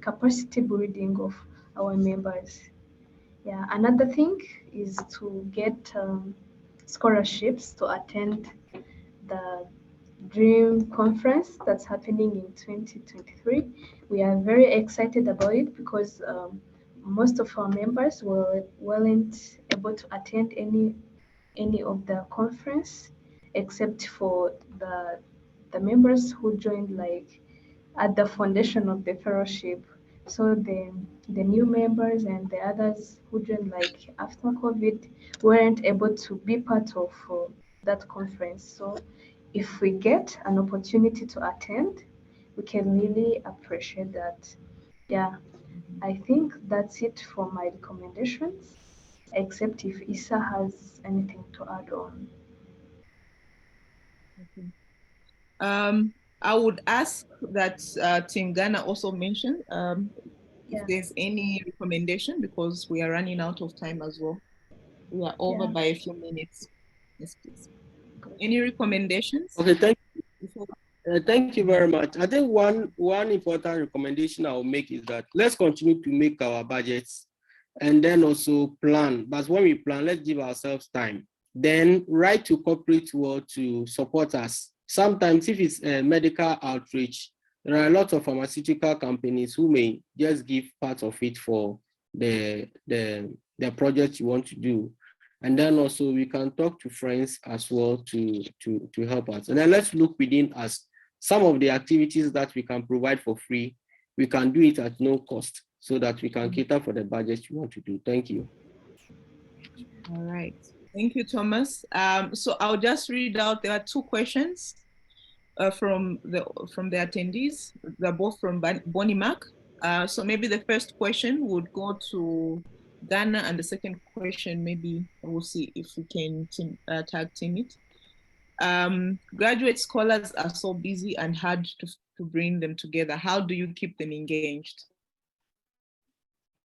capacity building of our members. Yeah, another thing is to get scholarships to attend the Dream Conference that's happening in 2023. We are very excited about it because most of our members weren't able to attend any of the conference except for the members who joined like at the foundation of the fellowship. So the new members and the others who joined like after COVID weren't able to be part of that conference. So if we get an opportunity to attend, we can really appreciate that. Yeah, I think that's it for my recommendations, except if Issa has anything to add on. Okay. I would ask that Team Ghana also mention if Yeah, there's any recommendation because we are running out of time as well. We are over yeah. by a few minutes. Yes, please. Any recommendations? Okay, Before- thank you very much. I think one important recommendation I will make is that let's continue to make our budgets and then also plan. But when we plan, let's give ourselves time. Then write to corporate world to support us. Sometimes if it's a medical outreach, there are a lot of pharmaceutical companies who may just give part of it for the project you want to do. And then also we can talk to friends as well to help us. And then let's look within us. Some of the activities that we can provide for free, we can do it at no cost so that we can cater for the budget you want to do. Thank you. All right. Thank you, Thomas. So I'll just read out, there are two questions from the attendees. They're both from Bonnie Mac. So maybe the first question would go to Ghana, and the second question, maybe we'll see if we can tag team it. Graduate scholars are so busy and hard to bring them together. How do you keep them engaged?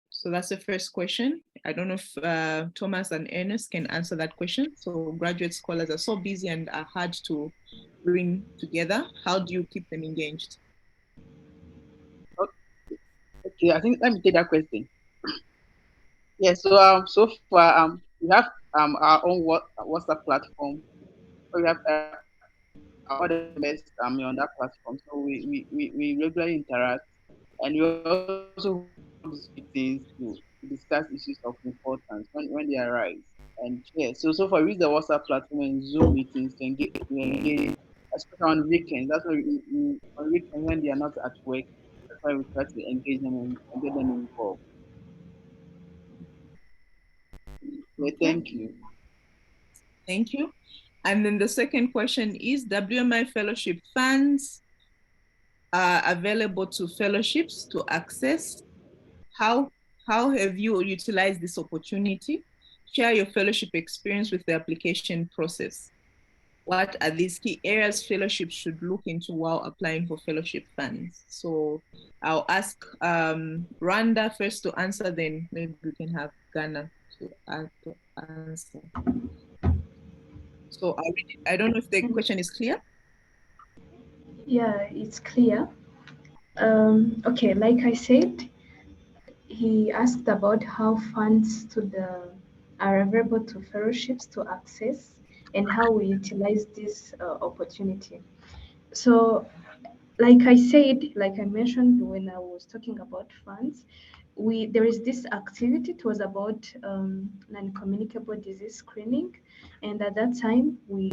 So that's the first question. I don't know if Thomas and Ernest can answer that question. So graduate scholars are so busy and are hard to bring together. How do you keep them engaged? Okay, I think let me take that question. Yeah, so far we have our own WhatsApp platform. So we have all the members on that platform. So we regularly interact, and we also hold meetings to discuss issues of importance when they arise. And yeah, so far we use the WhatsApp platform and Zoom meetings to engage, especially on weekends. That's why on weekends when they are not at work, that's why we try to engage them and get them involved. Yeah, Okay. thank you. Thank you. And then the second question is WMI Fellowship funds are available to fellowships to access. How have you utilized this opportunity? Share your fellowship experience with the application process. What are these key areas fellowships should look into while applying for fellowship funds? So I'll ask Rwanda first to answer, then maybe we can have Ghana to answer. So I don't know if the question is clear. Yeah, it's clear. Okay, like I said, he asked about how funds are available to fellowships to access and how we utilize this opportunity. So, like I said, like I mentioned when I was talking about funds, there is this activity. It was about non-communicable disease screening, and at that time we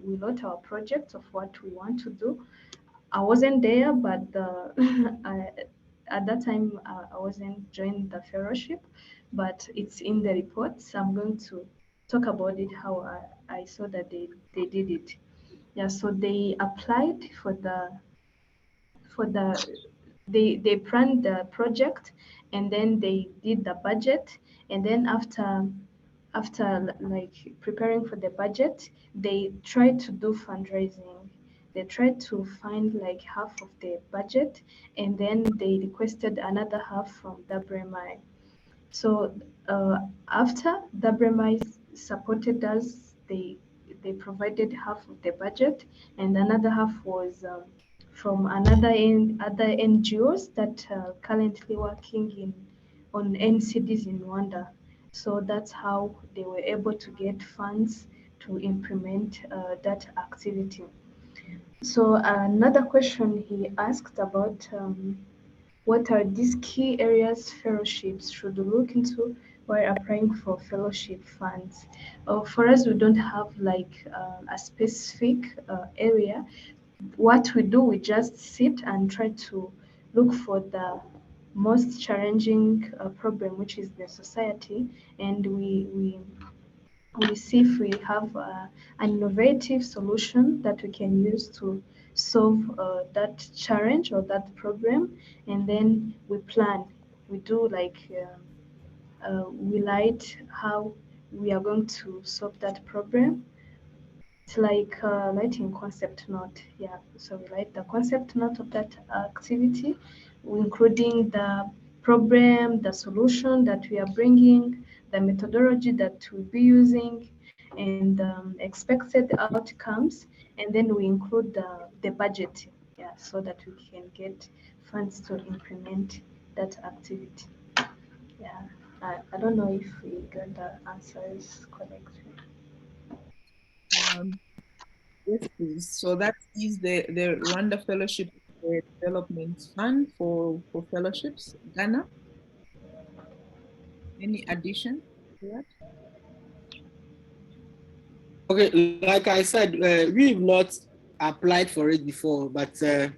wrote our project of what we want to do. I wasn't there, but at that time I wasn't joined the fellowship, but it's in the report. So I'm going to talk about it how I saw that they did it. Yeah, so they applied for the they planned the project, and then they did the budget, and then after like preparing for the budget, they tried to do fundraising. They tried to find like half of the budget, and then they requested another half from WMI. So after WMI supported us, they provided half of the budget, and another half was from other NGOs that are currently working on NCDs in Rwanda. So that's how they were able to get funds to implement that activity. So another question he asked about what are these key areas fellowships should look into while applying for fellowship funds. For us, we don't have like a specific area. What we do, we just sit and try to look for the most challenging problem, which is the society, and we see if we have an innovative solution that we can use to solve that challenge or that problem, and then we plan. We do like we light how we are going to solve that problem. It's like writing concept note. Yeah, so we write the concept note of that activity, including the problem, the solution that we are bringing, the methodology that we'll be using, and expected outcomes. And then we include the budget, yeah, so that we can get funds to implement that activity. Yeah, I don't know if we got the answers correctly. Um, yes, please. So that is the Rwanda Fellowship Development Fund for fellowships, Ghana. Any addition to that? Okay, like I said, we've not applied for it before, but I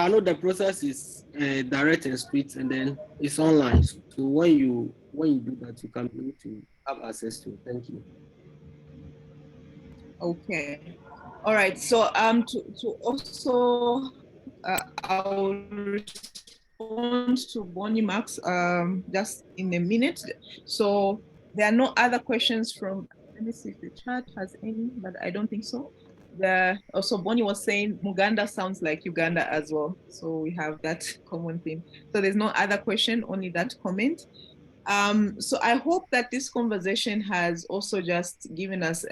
know the process is direct and straight, and then it's online. So when you do that, you can be able to have access to it. Thank you. Okay. All right. So to also I'll respond to Bonnie Max just in a minute. So there are no other questions from, let me see if the chat has any, but I don't think so. Also Bonnie was saying Muganda sounds like Uganda as well. So we have that common theme. So there's no other question, only that comment. So I hope that this conversation has also just given us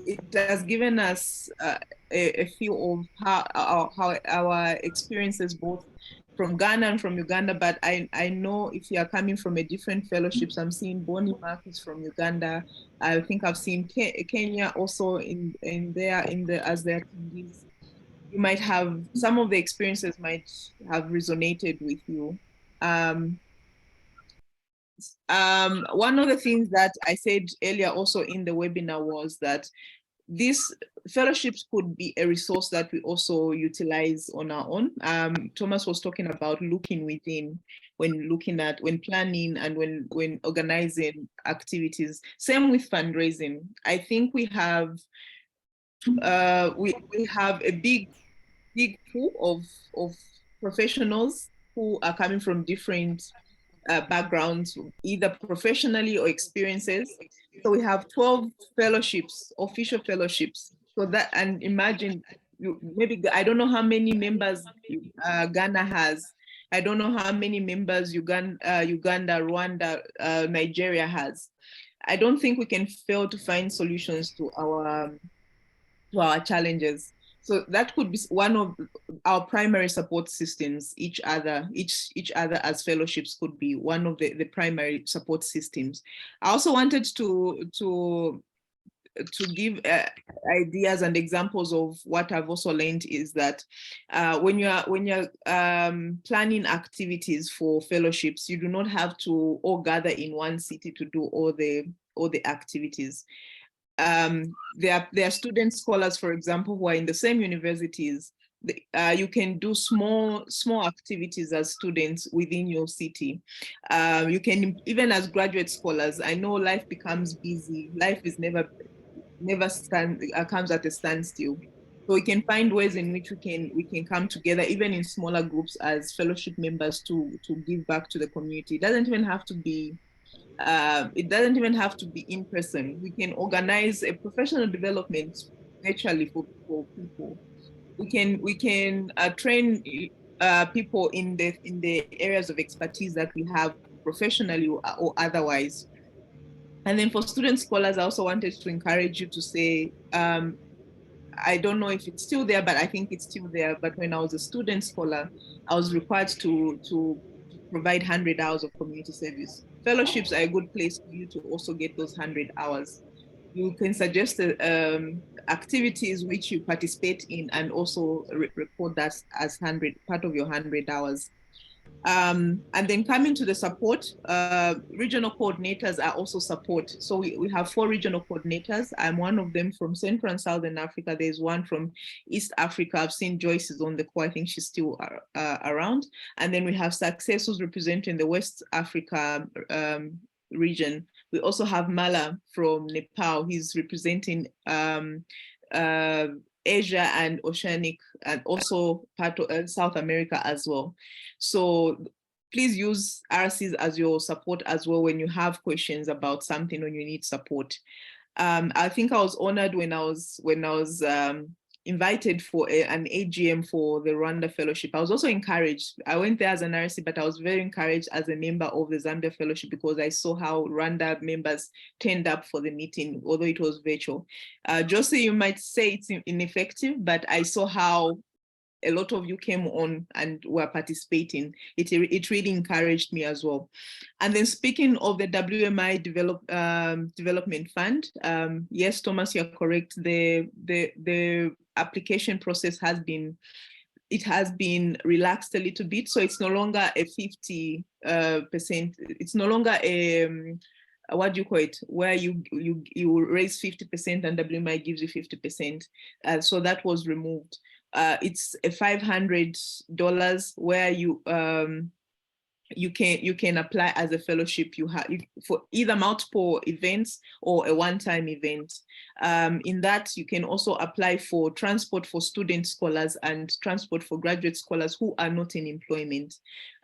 it has given us a feel of how our experiences both from Ghana and from Uganda, but I know if you are coming from a different fellowships, I'm seeing Bonnie Mark is from Uganda. I think I've seen Kenya also in there in the as their attendees. You might have some of the experiences might have resonated with you. One of the things that I said earlier also in the webinar was that these fellowships could be a resource that we also utilize on our own. Thomas was talking about looking within when planning and when organizing activities. Same with fundraising. I think we have a big pool of professionals who are coming from different backgrounds, either professionally or experiences. So we have 12 fellowships, official fellowships. So that, and imagine, maybe, I don't know how many members Ghana has. I don't know how many members Uganda, Rwanda, Nigeria has. I don't think we can fail to find solutions to our challenges. So that could be one of our primary support systems. Each other as fellowships could be one of the primary support systems. I also wanted to give ideas and examples of what I've also learned is that when you're planning activities for fellowships, you do not have to all gather in one city to do all the activities. There are student scholars, for example, who are in the same universities. You can do small activities as students within your city. You can, even as graduate scholars, I know life becomes busy. Life is never comes at a standstill. So we can find ways in which we can come together, even in smaller groups as fellowship members to give back to the community. It doesn't even have to be in person. We can organize a professional development virtually for people. We can train people in the areas of expertise that we have professionally or otherwise. And then for student scholars, I also wanted to encourage you to say, I don't know if it's still there, but I think it's still there. But when I was a student scholar, I was required to provide 100 hours of community service. Fellowships are a good place for you to also get those 100 hours. You can suggest activities which you participate in and also record that as part of your 100 hours. And then coming to the support, regional coordinators are also support. So we have 4 regional coordinators. I'm one of them from Central and Southern Africa. There's one from East Africa. I've seen Joyce is on the call. I think she's still around. And then we have Success, who's representing the West Africa region. We also have Mala from Nepal. He's representing Asia and Oceanic, and also part of South America as well. So please use RCs as your support as well when you have questions about something or you need support. I think I was honored when I was invited for an AGM for the Rwanda Fellowship. I was also encouraged. I went there as an RC, but I was very encouraged as a member of the Zambia Fellowship because I saw how Rwanda members turned up for the meeting, although it was virtual. Josie, you might say it's ineffective, but I saw how a lot of you came on and were participating. It really encouraged me as well. And then speaking of the WMI Development Fund, yes, Thomas, you're correct. The application process has been relaxed a little bit. So it's no longer a 50%. It's no longer a what do you call it, where you raise 50% and WMI gives you 50%. So that was removed. It's a $500 where you can apply as a fellowship. You have for either multiple events or a one-time event. In that, you can also apply for transport for student scholars and transport for graduate scholars who are not in employment.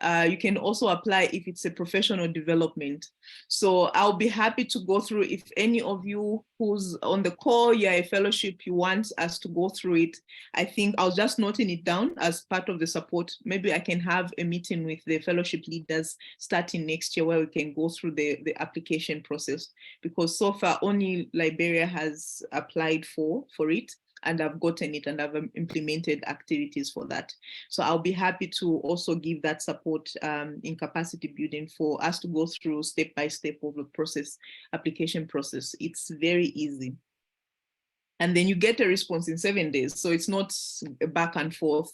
You can also apply if it's a professional development. So I'll be happy to go through, if any of you who's on the call, you're a fellowship, you want us to go through it. I think I was just noting it down as part of the support. Maybe I can have a meeting with the fellowship leaders starting next year where we can go through the application process, because so far only Liberia has applied for it, and I've gotten it and I've implemented activities for that. So I'll be happy to also give that support in capacity building for us to go through step by step of the process, application process. It's very easy. And then you get a response in 7 days. So it's not back and forth.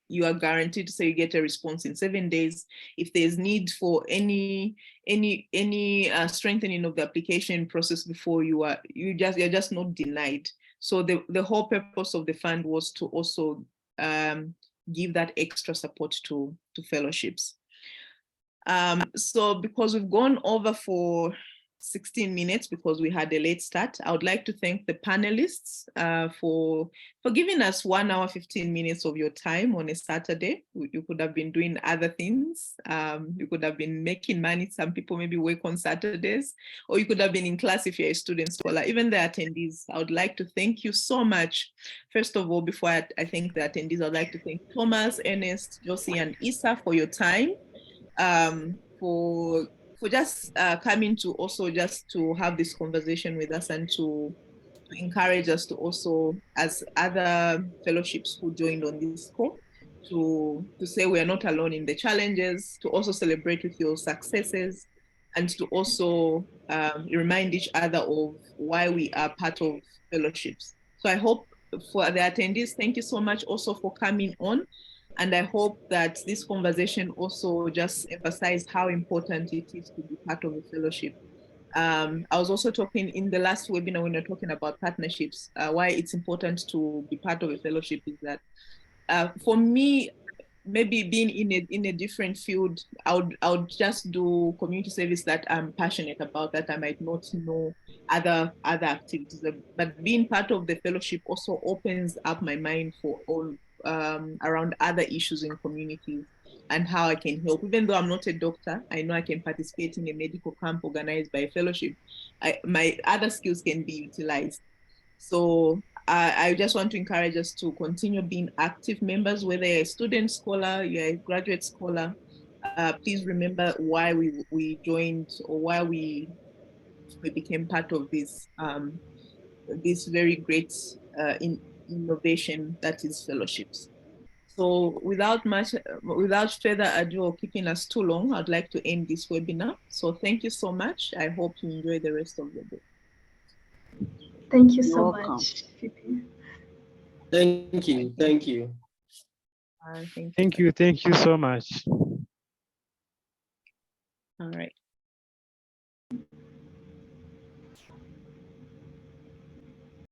You are guaranteed to say you get a response in 7 days. If there's need for any strengthening of the application process before you're just not denied. So the whole purpose of the fund was to also give that extra support to fellowships. So because we've gone over for 16 minutes because we had a late start, I would like to thank the panelists for giving us 1 hour, 15 minutes of your time on a Saturday. You could have been doing other things. You could have been making money. Some people maybe work on Saturdays, or you could have been in class if you're a student scholar. Even the attendees, I would like to thank you so much. First of all, before I thank the attendees, I'd like to thank Thomas, Ernest, Josie, and Issa for your time. For just coming to also just to have this conversation with us and to encourage us to also, as other fellowships who joined on this call, to say we are not alone in the challenges, to also celebrate with your successes, and to also remind each other of why we are part of fellowships. So I hope for the attendees, thank you so much also for coming on. And I hope that this conversation also just emphasized how important it is to be part of a fellowship. I was also talking in the last webinar when we were talking about partnerships, why it's important to be part of a fellowship is that for me, maybe being in a different field, I would just do community service that I'm passionate about, that I might not know other activities. But being part of the fellowship also opens up my mind for all around other issues in communities and how I can help. Even though I'm not a doctor, I know I can participate in a medical camp organized by a fellowship. My other skills can be utilized. So I just want to encourage us to continue being active members, whether you're a student scholar, you're a graduate scholar. Please remember why we joined, or why we became part of this very great innovation that is fellowships. So without further ado or keeping us too long, I'd like to end this webinar. So thank you so much. I hope you enjoy the rest of the day. Thank you so welcome. much, Phoebe. Thank you. Thank you so much. All right.